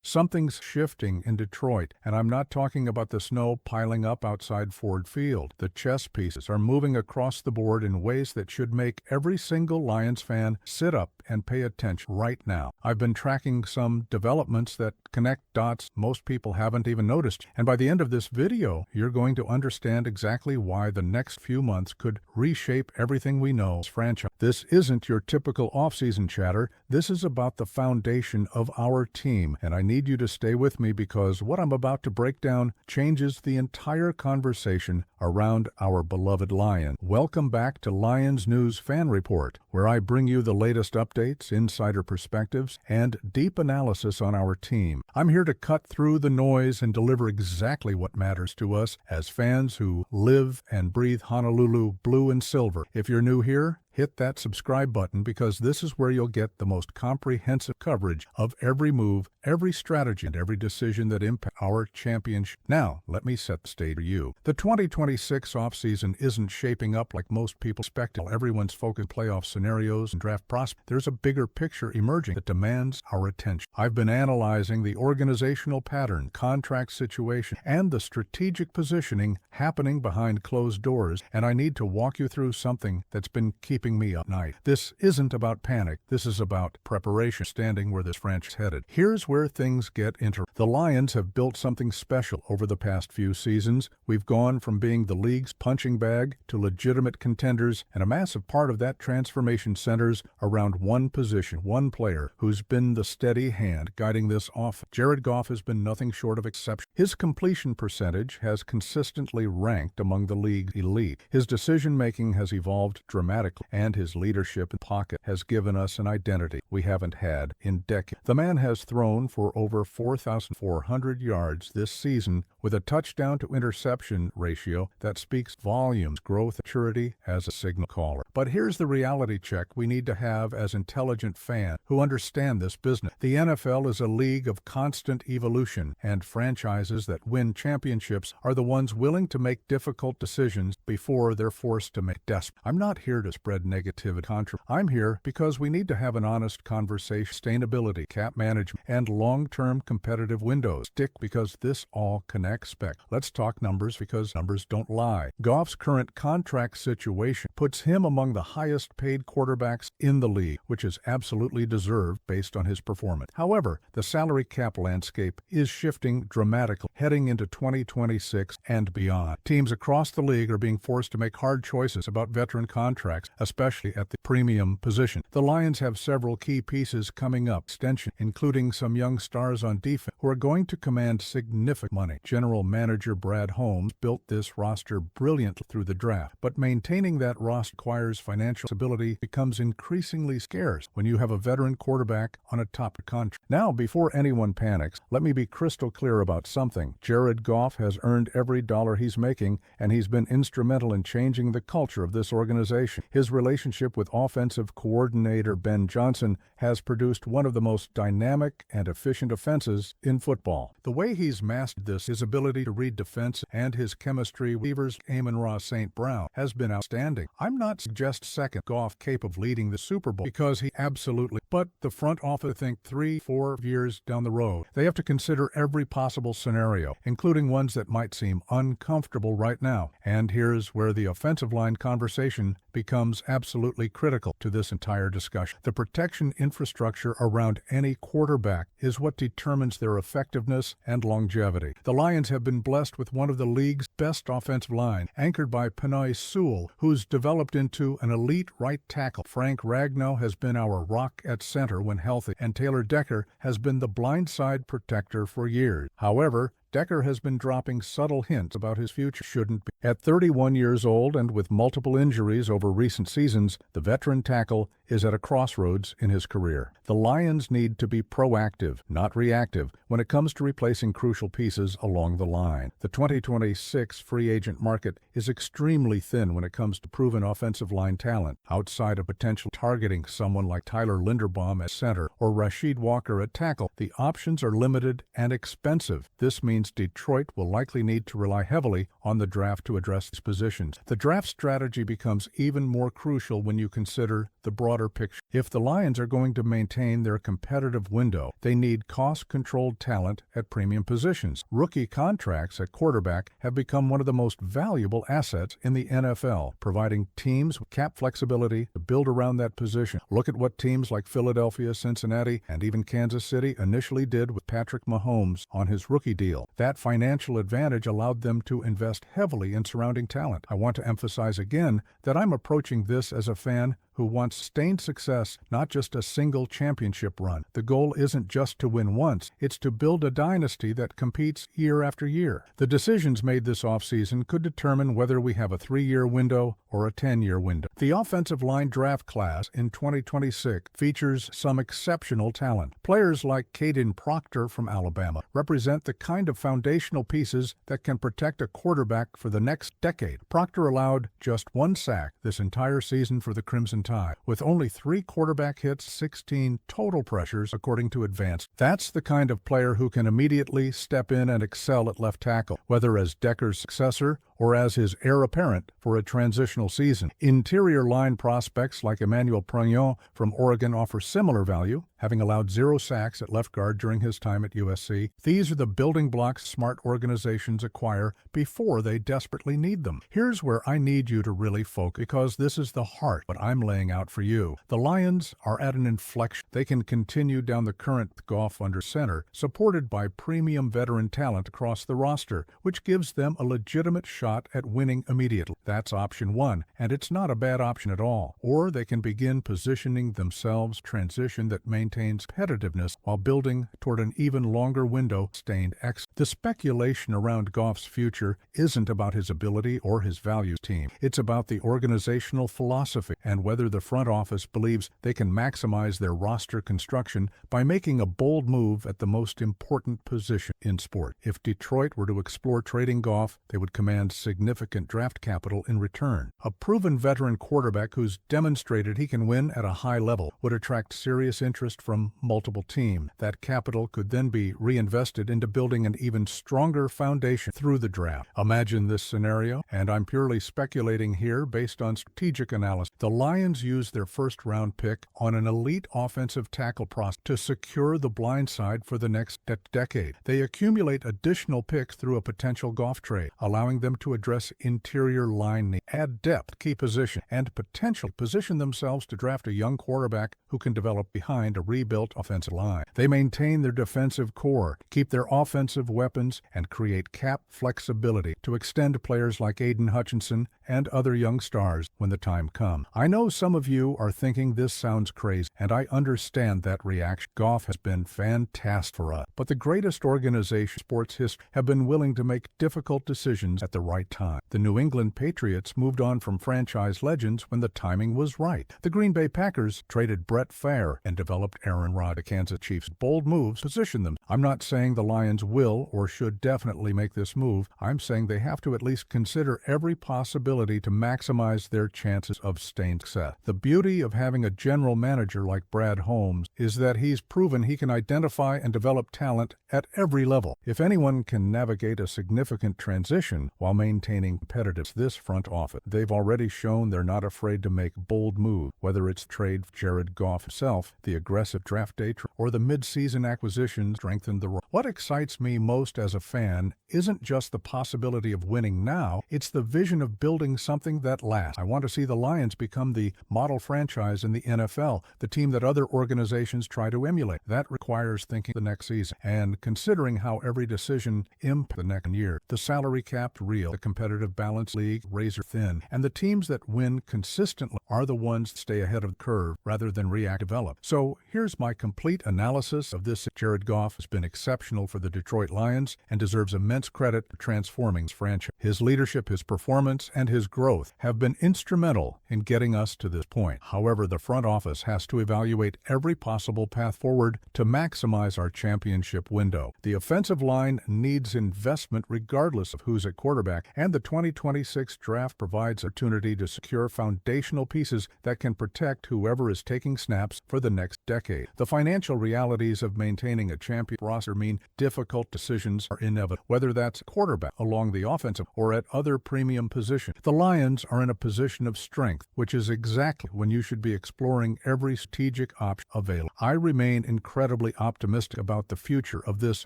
Something's shifting in Detroit, and I'm not talking about the snow piling up outside Ford Field. The chess pieces are moving across the board in ways that should make every single Lions fan sit up and pay attention right now. I've been tracking some developments that connect dots most people haven't even noticed, and by the end of this video, you're going to understand exactly why the next few months could reshape everything we know as franchise. This isn't your typical offseason chatter. This is about the foundation of our team, and I need you to stay with me because what I'm about to break down changes the entire conversation around our beloved Lions. Welcome back to Lions News Fan Report, where I bring you the latest updates, insider perspectives, and deep analysis on our team. I'm here to cut through the noise and deliver exactly what matters to us as fans who live and breathe Honolulu blue and silver. If you're new here, hit that subscribe button because this is where you'll get the most comprehensive coverage of every move, every strategy, and every decision that impacts our championship. Now, let me set the stage for you. The 2026 offseason isn't shaping up like most people expect. Everyone's focused on playoff scenarios and draft prospects. There's a bigger picture emerging that demands our attention. I've been analyzing the organizational pattern, contract situation, and the strategic positioning happening behind closed doors, and I need to walk you through something that's been keeping me up at night. This isn't about panic. This is about preparation, standing where this franchise is headed. Here's where things get interesting. The Lions have built something special over the past few seasons. We've gone from being the league's punching bag to legitimate contenders, and a massive part of that transformation centers around one position, one player who's been the steady hand guiding this offense. Jared Goff has been nothing short of exceptional. His completion percentage has consistently ranked among the league's elite. His decision-making has evolved dramatically, and his leadership in the pocket has given us an identity we haven't had in decades. The man has thrown for over 4,400 yards this season with a touchdown-to-interception ratio that speaks volumes, growth, maturity as a signal caller. But here's the reality check we need to have as intelligent fans who understand this business. The NFL is a league of constant evolution, and franchises that win championships are the ones willing to make difficult decisions before they're forced to make desperate. I'm not here to spread negativity. I'm here because we need to have an honest conversation. Sustainability, cap management, and long-term competitive windows. Stick because this all connects spec. Let's talk numbers because numbers don't lie. Goff's current contract situation puts him among the highest paid quarterbacks in the league, which is absolutely deserved based on his performance. However, the salary cap landscape is shifting dramatically heading into 2026 and beyond. Teams across the league are being forced to make hard choices about veteran contracts, especially at the premium position. The Lions have several key pieces coming up, extension, including some young stars on defense who are going to command significant money. General Manager Brad Holmes built this roster brilliantly through the draft, but maintaining that roster requires financial stability becomes increasingly scarce when you have a veteran quarterback on a top contract. Now, before anyone panics, let me be crystal clear about something. Jared Goff has earned every dollar he's making, and he's been instrumental in changing the culture of this organization. His relationship with offensive coordinator Ben Johnson has produced one of the most dynamic and efficient offenses in football. The way he's mastered this, his ability to read defense, and his chemistry with receivers Amon-Ra St. Brown has been outstanding. I'm not suggest second Goff capable of leading the Super Bowl because he absolutely, but the front office think 3-4 years down the road. They have to consider every possible scenario, including ones that might seem uncomfortable right now. And here's where the offensive line conversation becomes absolutely critical to this entire discussion. The protection infrastructure around any quarterback is what determines their effectiveness and longevity. The Lions have been blessed with one of the league's best offensive line, anchored by Penei Sewell, who's developed into an elite right tackle. Frank Ragnow has been our rock at center when healthy, and Taylor Decker has been the blindside protector for years. However, Decker has been dropping subtle hints about his future. Shouldn't be. At 31 years old and with multiple injuries over recent seasons, the veteran tackle is at a crossroads in his career. The Lions need to be proactive, not reactive, when it comes to replacing crucial pieces along the line. The 2026 free agent market is extremely thin when it comes to proven offensive line talent. Outside of potential targeting someone like Tyler Linderbaum at center or Rasheed Walker at tackle, the options are limited and expensive. This means Detroit will likely need to rely heavily on the draft to address these positions. The draft strategy becomes even more crucial when you consider the broader picture. If the Lions are going to maintain their competitive window, they need cost-controlled talent at premium positions. Rookie contracts at quarterback have become one of the most valuable assets in the NFL, providing teams with cap flexibility to build around that position. Look at what teams like Philadelphia, Cincinnati, and even Kansas City initially did with Patrick Mahomes on his rookie deal. That financial advantage allowed them to invest heavily in surrounding talent. I want to emphasize again that I'm approaching this as a fan who wants sustained success, not just a single championship run. The goal isn't just to win once, it's to build a dynasty that competes year after year. The decisions made this offseason could determine whether we have a 3-year window or a 10-year window. The offensive line draft class in 2026 features some exceptional talent. Players like Caden Proctor from Alabama represent the kind of foundational pieces that can protect a quarterback for the next decade. Proctor allowed just 1 sack this entire season for the Crimson Tide, with only 3 quarterback hits, 16 total pressures, according to Advanced. That's the kind of player who can immediately step in and excel at left tackle, whether as Decker's successor or as his heir apparent for a transitional season. Interior line prospects like Emmanuel Prignon from Oregon offer similar value, having allowed 0 sacks at left guard during his time at USC. These are the building blocks smart organizations acquire before they desperately need them. Here's where I need you to really focus, because this is the heart of what I'm laying out for you. The Lions are at an inflection. They can continue down the current Goff under center, supported by premium veteran talent across the roster, which gives them a legitimate shot at winning immediately. That's option 1, and it's not a bad option at all. Or they can begin positioning themselves transition that maintains competitiveness while building toward an even longer window sustained excellence. The speculation around Goff's future isn't about his ability or his values team. It's about the organizational philosophy and whether the front office believes they can maximize their roster construction by making a bold move at the most important position in sport. If Detroit were to explore trading Goff, they would command significant draft capital in return. A proven veteran quarterback who's demonstrated he can win at a high level would attract serious interest from multiple teams. That capital could then be reinvested into building an even stronger foundation through the draft. Imagine this scenario, and I'm purely speculating here based on strategic analysis. The Lions use their first-round pick on an elite offensive tackle prospect to secure the blind side for the next decade. They accumulate additional picks through a potential Goff trade, allowing them to address interior line needs, add depth, key position, and potentially position themselves to draft a young quarterback who can develop behind a rebuilt offensive line. They maintain their defensive core, keep their offensive weapons, and create cap flexibility to extend players like Aiden Hutchinson and other young stars when the time comes. I know some of you are thinking this sounds crazy, and I understand that reaction. Goff has been fantastic for us, but the greatest organizations in sports history have been willing to make difficult decisions at the right time. The New England Patriots moved on from franchise legends when the timing was right. The Green Bay Packers traded Brett Favre and developed Aaron Rodgers. The Kansas Chiefs' bold moves position them. I'm not saying the Lions will or should definitely make this move. I'm saying they have to at least consider every possibility to maximize their chances of sustained success. The beauty of having a general manager like Brad Holmes is that he's proven he can identify and develop talent at every level. If anyone can navigate a significant transition while maintaining competitiveness, this front office. They've already shown they're not afraid to make bold moves, whether it's trade Jared Goff himself, the aggressive draft day, or the mid-season acquisition strengthened the role. What excites me most as a fan isn't just the possibility of winning now, it's the vision of building something that lasts. I want to see the Lions become the model franchise in the NFL, the team that other organizations try to emulate. That requires thinking the next season and considering how every decision impacts the next year. The salary cap real, the competitive balance league razor thin, and the teams that win consistently are the ones that stay ahead of the curve rather than react develop. So here's my complete analysis of this. Jared Goff has been exceptional for the Detroit Lions and deserves immense credit for transforming his franchise. His leadership, his performance, and his growth have been instrumental in getting us to this point. However, the front office has to evaluate every possible path forward to maximize our championship window. The offensive line needs investment regardless of who's at quarterback, and the 2026 draft provides opportunity to secure foundational pieces that can protect whoever is taking snaps for the next decade. The financial realities of maintaining a champion roster mean difficult decisions decisions are inevitable, whether that's quarterback, along the offensive, or at other premium positions. The Lions are in a position of strength, which is exactly when you should be exploring every strategic option available. I remain incredibly optimistic about the future of this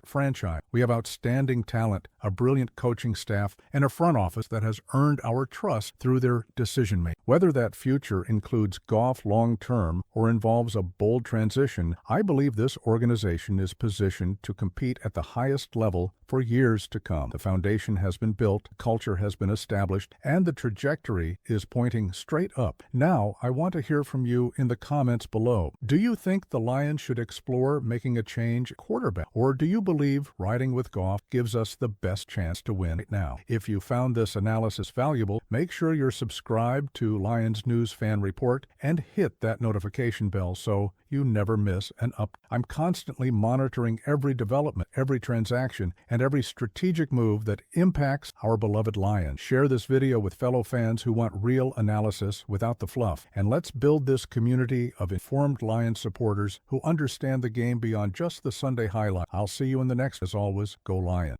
franchise. We have outstanding talent, a brilliant coaching staff, and a front office that has earned our trust through their decision-making. Whether that future includes Goff long-term or involves a bold transition, I believe this organization is positioned to compete at the highest level for years to come. The foundation has been built, culture has been established, and the trajectory is pointing straight up. Now, I want to hear from you in the comments below. Do you think the Lions should explore making a change at quarterback, or do you believe riding with Goff gives us the best chance to win right now? If you found this analysis valuable, make sure you're subscribed to Lions News Fan Report and hit that notification bell so you never miss an update. I'm constantly monitoring every development, every transaction, and every strategic move that impacts our beloved Lions. Share this video with fellow fans who want real analysis without the fluff. And let's build this community of informed Lions supporters who understand the game beyond just the Sunday highlight. I'll see you in the next. As always, go Lions.